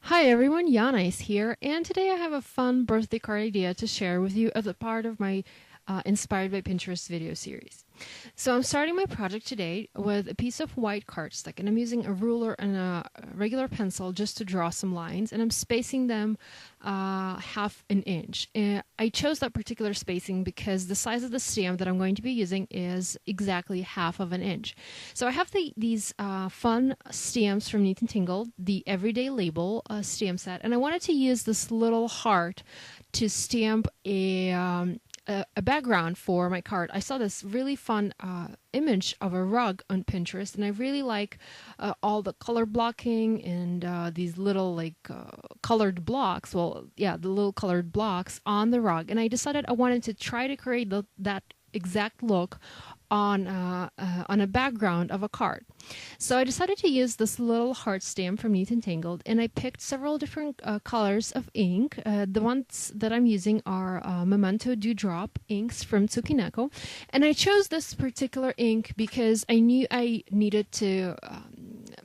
Hi everyone, Yana is here, and today I have a fun birthday card idea to share with you as a part of my Inspired by Pinterest video series. So I'm starting my project today with a piece of white cardstock, and I'm using a ruler and a regular pencil just to draw some lines, and I'm spacing them half an inch. I chose that particular spacing because the size of the stamp that I'm going to be using is exactly half of an inch. So I have these fun stamps from Neat Tangled, the Everyday Label stamp set, and I wanted to use this little heart to stamp a background for my card. I saw this really fun image of a rug on Pinterest, and I really like all the color blocking and these little colored blocks. Well, yeah, the little colored blocks on the rug, and I decided I wanted to try to create that exact look on a background of a card. So I decided to use this little heart stamp from Neat Tangled, and I picked several different colors of ink. The ones that I'm using are Memento Dewdrop inks from Tsukineko, and I chose this particular ink because I knew I needed to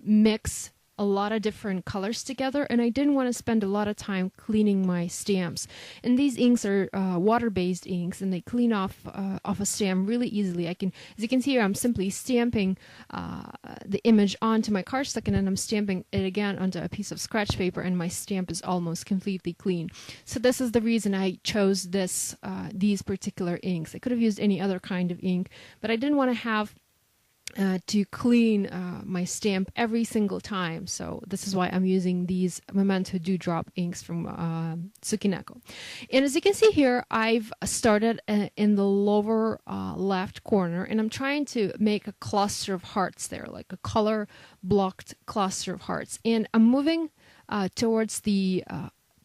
mix a lot of different colors together, and I didn't want to spend a lot of time cleaning my stamps. And these inks are water-based inks, and they clean off a stamp really easily. As you can see here, I'm simply stamping the image onto my cardstock, and then I'm stamping it again onto a piece of scratch paper, and my stamp is almost completely clean. So this is the reason I chose these particular inks. I could have used any other kind of ink, but I didn't want to have to clean my stamp every single time. So this is why I'm using these Memento Dewdrop inks from Tsukineko. And as you can see here, I've started in the lower left corner, and I'm trying to make a cluster of hearts there, like a color blocked cluster of hearts. And I'm moving towards the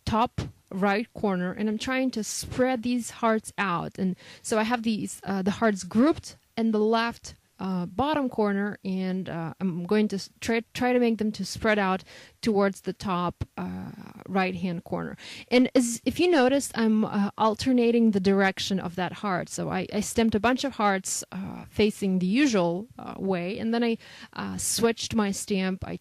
top right corner, and I'm trying to spread these hearts out. And so I have these the hearts grouped in the left bottom corner, and I'm going to try to make them to spread out towards the top right hand corner. And if you noticed, I'm alternating the direction of that heart. So I stamped a bunch of hearts facing the usual way, and then I switched my stamp. I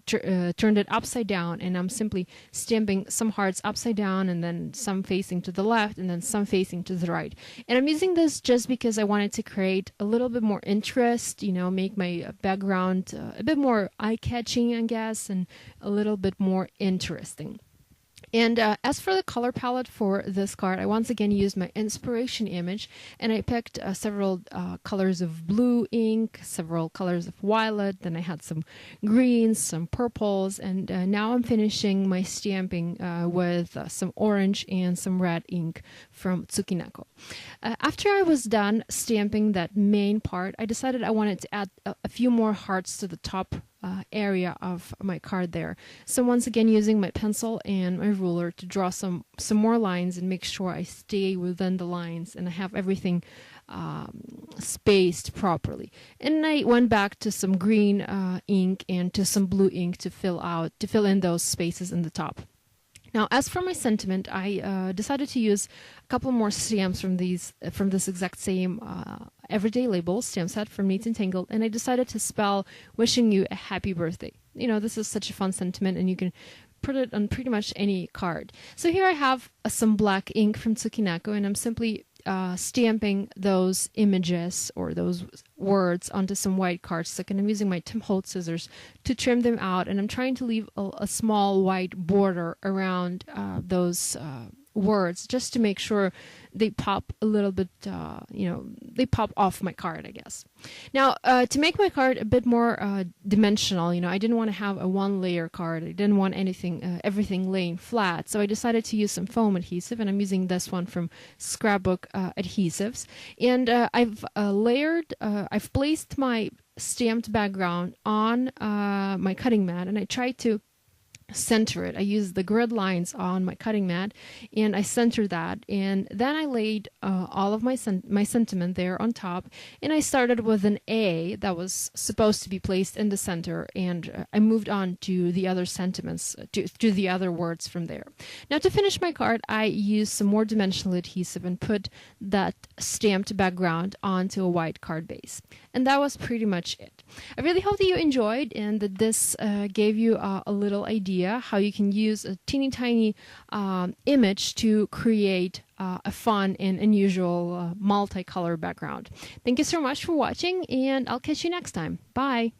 turned it upside down, and I'm simply stamping some hearts upside down, and then some facing to the left, and then some facing to the right. And I'm using this just because I wanted to create a little bit more interest, make my background a bit more eye-catching, I guess, and a little bit more interesting. And as for the color palette for this card, I once again used my inspiration image, and I picked several colors of blue ink, several colors of violet, then I had some greens, some purples, and now I'm finishing my stamping with some orange and some red ink from Tsukineko. After I was done stamping that main part, I decided I wanted to add a few more hearts to the top area of my card there. So once again, using my pencil and my ruler to draw some more lines and make sure I stay within the lines and I have everything spaced properly. And I went back to some green ink and to some blue ink to fill in those spaces in the top. Now, as for my sentiment, I decided to use a couple more stamps from this exact same Everyday Label stamp set from Neat Tangled, and I decided to spell "wishing you a happy birthday." This is such a fun sentiment, and you can put it on pretty much any card. So here I have some black ink from Tsukineko, and I'm simply stamping those images or those words onto some white cardstock, and I'm using my Tim Holtz scissors to trim them out, and I'm trying to leave a small white border around those words just to make sure they pop a little bit, they pop off my card, I guess. Now, to make my card a bit more dimensional, I didn't want to have a one-layer card. I didn't want everything laying flat, so I decided to use some foam adhesive, and I'm using this one from Scrapbook Adhesives. And I've placed my stamped background on my cutting mat, and I tried to center it. I used the grid lines on my cutting mat, and I centered that, and then I laid all of my sentiment there on top, and I started with an A that was supposed to be placed in the center, and I moved on to the other sentiments, to the other words from there. Now, to finish my card, I used some more dimensional adhesive and put that stamped background onto a white card base. And that was pretty much it. I really hope that you enjoyed and that this gave you a little idea how you can use a teeny tiny image to create a fun and unusual multicolor background. Thank you so much for watching, and I'll catch you next time. Bye!